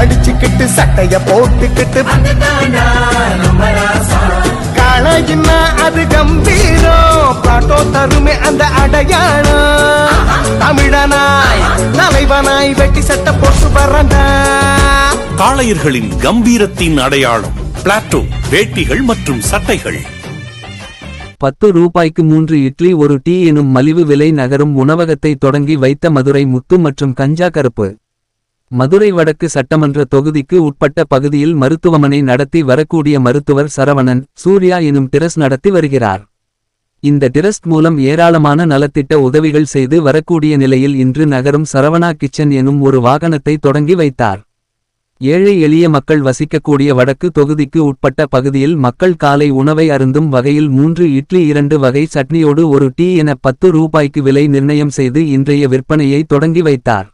அடிச்சுக்கிட்டு சட்டைய போட்டுக்கிட்டு காளையின்னா அது கம்பீரம் பாட்டோ தருமே அந்த அடையாளம் தமிழனாய் தலைவனாய் வெட்டி சட்டை போட்டு வர்றண்டா. காளையர்களின் கம்பீரத்தின் அடையாளம் பிளாட்டோ வேட்டிகள் மற்றும் சட்டைகள். 10 ரூபாய்க்கு 3 இட்லி 1 டீ எனும் மலிவு விலை நகரும் உணவகத்தை தொடங்கி வைத்த மதுரை முத்து மற்றும் கஞ்சா கருப்பு. மதுரை வடக்கு சட்டமன்ற தொகுதிக்கு உட்பட்ட பகுதியில் மருத்துவமனை நடத்தி வரக்கூடிய மருத்துவர் சரவணன் சூர்யா எனும் டிரஸ்ட் நடத்தி வருகிறார். இந்த டிரஸ்ட் மூலம் ஏராளமான நலத்திட்ட உதவிகள் செய்து வரக்கூடிய நிலையில் இன்று நகரும் சரவணா கிச்சன் எனும் ஒரு வாகனத்தை தொடங்கி வைத்தார். ஏழை எளிய மக்கள் வசிக்கக்கூடிய வடக்கு தொகுதிக்கு உட்பட்ட பகுதியில் மக்கள் காலை உணவை அருந்தும் வகையில் 3 இட்லி 2 வகை சட்னியோடு 1 டீ என 10 ரூபாய்க்கு விலை நிர்ணயம் செய்து இன்றைய விற்பனையை தொடங்கி வைத்தார்.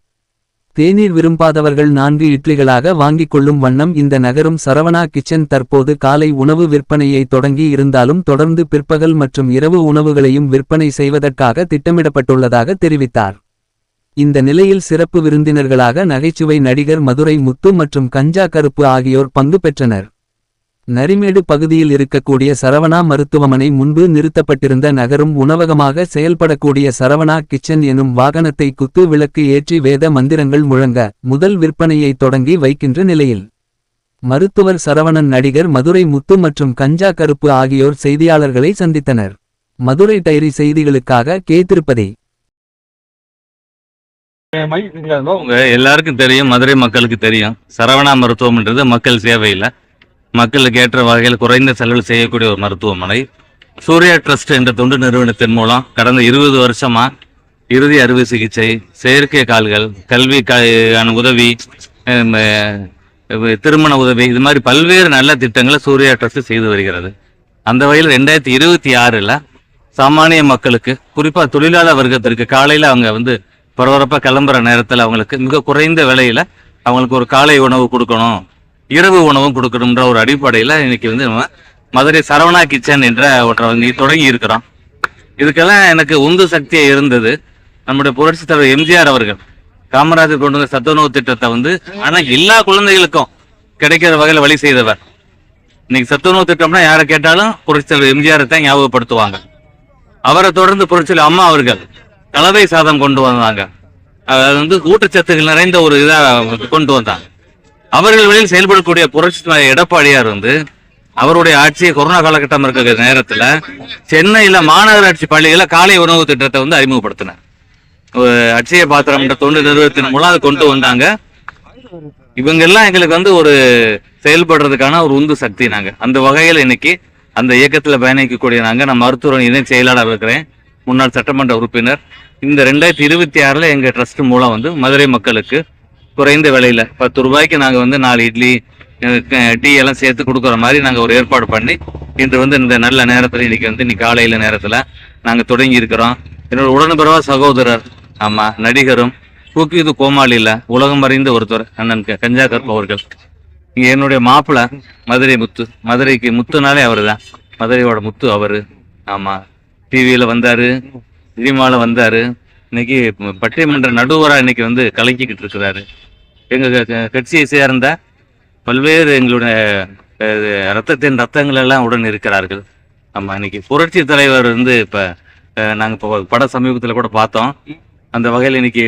தேநீர் விரும்பாதவர்கள் 4 இட்லிகளாக வாங்கிக் கொள்ளும் வண்ணம் இந்த நகரும் சரவணா கிச்சன் தற்போது காலை உணவு விற்பனையை தொடங்கி இருந்தாலும் தொடர்ந்து பிற்பகல் மற்றும் இரவு உணவுகளையும் விற்பனை செய்வதற்காக திட்டமிடப்பட்டுள்ளதாக தெரிவித்தார். இந்த நிலையில் சிறப்பு விருந்தினர்களாக நகைச்சுவை நடிகர் மதுரை முத்து மற்றும் கஞ்சா கருப்பு ஆகியோர் பங்கு பெற்றனர். நரிமேடு பகுதியில் இருக்கக்கூடிய சரவணா மருத்துவமனை முன்பு நிறுத்தப்பட்டிருந்த நகரும் உணவகமாக செயல்படக்கூடிய சரவணா கிச்சன் எனும் வாகனத்தை குத்து விளக்கு ஏற்றி வேத மந்திரங்கள் முழங்க முதல் விற்பனையை தொடங்கி வைக்கின்ற நிலையில் மருத்துவர் சரவணன் நடிகர் மதுரை முத்து மற்றும் கஞ்சா கருப்பு ஆகியோர் செய்தியாளர்களை சந்தித்தனர். மதுரை டைரி செய்திகளுக்காக கே. திருப்பதி. எல்லாருக்கும் தெரியும், மதுரை மக்களுக்கு தெரியும், சரவணா மருத்துவம்ன்றது மக்கள் சேவையில் மக்களுக்கு ஏற்ற வகையில் குறைந்த செலவில் செய்யக்கூடிய ஒரு மருத்துவமனை. சூர்யா ட்ரஸ்ட் என்ற தொண்டு நிறுவனத்தின் மூலம் கடந்த 20 வருஷமா இறுதி அறுவை சிகிச்சை, செயற்கை கால்கள், கல்விக்கான உதவி, திருமண உதவி, இது மாதிரி பல்வேறு நல்ல திட்டங்களை சூர்யா ட்ரஸ்ட் செய்து வருகிறது. அந்த வகையில் 2026 சாமானிய மக்களுக்கு, குறிப்பா தொழிலாளர் வர்க்கத்திற்கு காலையில அவங்க பரபரப்பா கிளம்புற நேரத்தில் அவங்களுக்கு மிக குறைந்த விலையில அவங்களுக்கு ஒரு காலை உணவு கொடுக்கணும், இரவு உணவும் கொடுக்கணும்ன்ற ஒரு அடிப்படையில் இன்னைக்கு நம்ம மதுரை சரவணா கிச்சன் என்ற ஒன்றை தொடங்கி இருக்கிறோம். இதுக்கெல்லாம் எனக்கு உந்து சக்தியை இருந்தது நம்முடைய புரட்சி தலைவர் எம்ஜிஆர் அவர்கள் காமராஜர் கொண்டு வந்த சத்துணவு திட்டத்தை ஆனா எல்லா குழந்தைகளுக்கும் கிடைக்கிற வகையில் வழி செய்தவர். இன்னைக்கு சத்துணவு திட்டம்னா யாரை கேட்டாலும் புரட்சி தலைவர் எம்ஜிஆரை தான் ஞாபகப்படுத்துவாங்க. அவரை தொடர்ந்து புரட்சி அம்மா அவர்கள் கலவை சாதம் கொண்டு வந்தாங்க. அது ஊட்டச்சத்துகள் நிறைந்த ஒரு இதா கொண்டு வந்தாங்க. அவர்கள் வழியில் செயல்படக்கூடிய புரட்சி எடப்பாடியார் அவருடைய ஆட்சியை கொரோனா காலகட்டம் இருக்கிற நேரத்துல சென்னையில மாநகராட்சி பள்ளிகள காலை உணவு திட்டத்தை அறிமுகப்படுத்தினார். அட்சய பாத்திரம் என்ற தொண்டு நிறுவனத்தின் மூலம் அதை கொண்டு வந்தாங்க. இவங்க எல்லாம் எங்களுக்கு ஒரு செயல்படுறதுக்கான ஒரு உந்து சக்தி. நாங்க அந்த வகையில் இன்னைக்கு அந்த இயக்கத்துல பயணிக்கக்கூடிய நான் மருத்துவ இணை செயலாளர் இருக்கிறேன், முன்னாள் சட்டமன்ற உறுப்பினர். இந்த 2026 எங்க ட்ரஸ்ட் மூலம் மதுரை மக்களுக்கு குறைந்த விலையில 10 ரூபாய்க்கு நாங்க 4 இட்லி டீ எல்லாம் சேர்த்து கொடுக்குற மாதிரி நாங்க ஒரு ஏற்பாடு பண்ணி இன்று இந்த நல்ல நேரத்துல இன்னைக்கு காலையில நேரத்துல நாங்க தொடங்கி இருக்கிறோம். என்னோட உடன்பிறவா சகோதரர், ஆமா, நடிகரும் தூக்கிது கோமாளியில உலகம் அறிந்த ஒருத்தர் அண்ணன் கஞ்சா கருப்பு அவர்கள். இங்க என்னுடைய மாப்பிள்ள மதுரை முத்து, மதுரைக்கு முத்துனாலே அவரு தான், மதுரையோட முத்து அவரு. ஆமா, டிவியில வந்தாரு, சினிமால வந்தாரு. இன்னைக்கு பட்டிமன்ற நடுவரா இன்னைக்கு கலக்கிக்கிட்டு இருக்கிறாரு. எங்க கட்சியை சேர்ந்த பல்வேறு எங்களுடைய ரத்தங்கள் எல்லாம் உடன் இருக்கிறார்கள். ஆமா, இன்னைக்கு புரட்சி தலைவர் இப்ப நாங்க இப்போ பட சமீபத்துல கூட பார்த்தோம். அந்த வகையில் இன்னைக்கு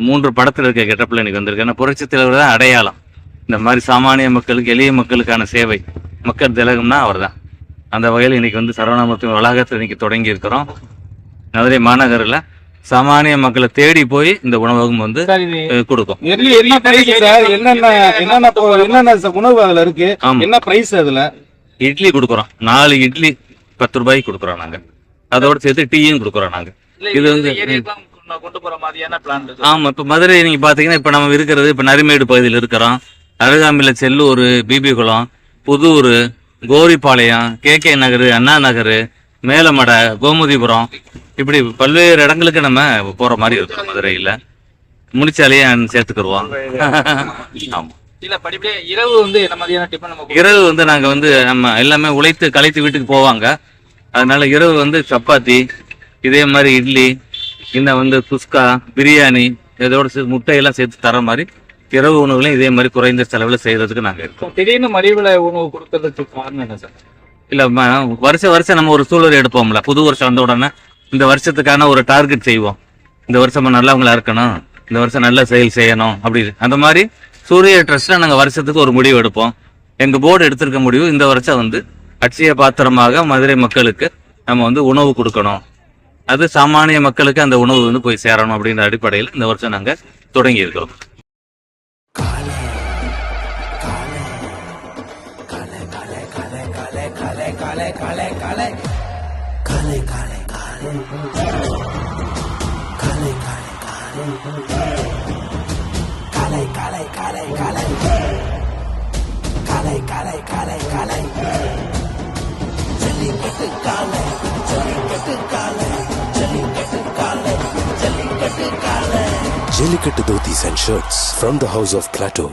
3 படத்துல இருக்க கெட்டப்பில் இன்னைக்கு வந்திருக்கு. ஏன்னா புரட்சி தலைவர் தான் அடையாளம். இந்த மாதிரி சாமானிய மக்களுக்கு, எளிய மக்களுக்கான சேவை, மக்கள் திலகம்னா அவர் தான். அந்த வகையில் இன்னைக்கு சரவணா மருத்துவ வளாகத்தில் இன்னைக்கு தொடங்கி இருக்கிறோம். மதுரை மாநகரில் சாமானிய மக்களை தேடி போய் இந்த உணவகம் கொடுக்கும். உணவு அதுல இருக்கு, என்ன பிரைஸ்? அதுல இட்லி கொடுக்குறோம், 4 இட்லி 10 ரூபாய்க்கு கொடுக்குறோம் நாங்க. அதோட சேர்த்து டீயும் கொடுக்குறோம் நாங்க. இது கொண்டு போற மாதிரியான பிளான். ஆமா, இப்ப மதுரை நீங்க பாத்தீங்கன்னா இப்ப நம்ம இருக்கிறது இப்ப நரிமேடு பகுதியில் இருக்கிறோம். அருகாமையில செல்லூர், பிபி குளம், புதூர், கோரிப்பாளையம், கே நகர், அண்ணா நகர், மேலமடை, கோமுதிபுரம், இப்படி பல்வேறு இடங்களுக்கு நம்ம போற மாதிரி இருக்கும். மதுரையில முடிச்சாலேயே சேர்த்துக்கிடுவோம். ஆமா, இரவு நாங்க நம்ம எல்லாமே உழைத்து களைத்து வீட்டுக்கு போவாங்க. அதனால இரவு சப்பாத்தி, இதே மாதிரி இட்லி, இந்த குஸ்கா, பிரியாணி, இதோட முட்டையெல்லாம் சேர்த்து தர மாதிரி இரவு உணவுகளையும் இதே மாதிரி குறைந்த செலவுல செய்யறதுக்கு நாங்க இருக்கோம். திடீர்னு மலிவு விலை உணவு கொடுக்கறதுக்கு காரணம் என்ன சார்? இல்ல வருஷம் நம்ம ஒரு சூழல் எடுப்போம்ல. புது வருஷம் வந்த உடனே இந்த வருஷத்துக்கான ஒரு டார்கெட் செய்வோம். இந்த வருஷம் நல்லவங்களா இருக்கணும், இந்த வருஷம் நல்ல செயல் செய்யணும் அப்படி. அந்த மாதிரி சூரிய ட்ரஸ்ட்ல நாங்க வருஷத்துக்கு ஒரு முடிவு எடுப்போம். எங்க போர்டு எடுத்திருக்க முடிவு இந்த வருஷம் அட்சய பாத்திரமாக மதுரை மக்களுக்கு நம்ம உணவு கொடுக்கணும். அது சாமானிய மக்களுக்கு அந்த உணவு போய் சேரணும் அப்படின்ற அடிப்படையில் இந்த வருஷம் நாங்க தொடங்கி இருக்கிறோம். Jellikattu dhotis and shirts from the house of Plateau.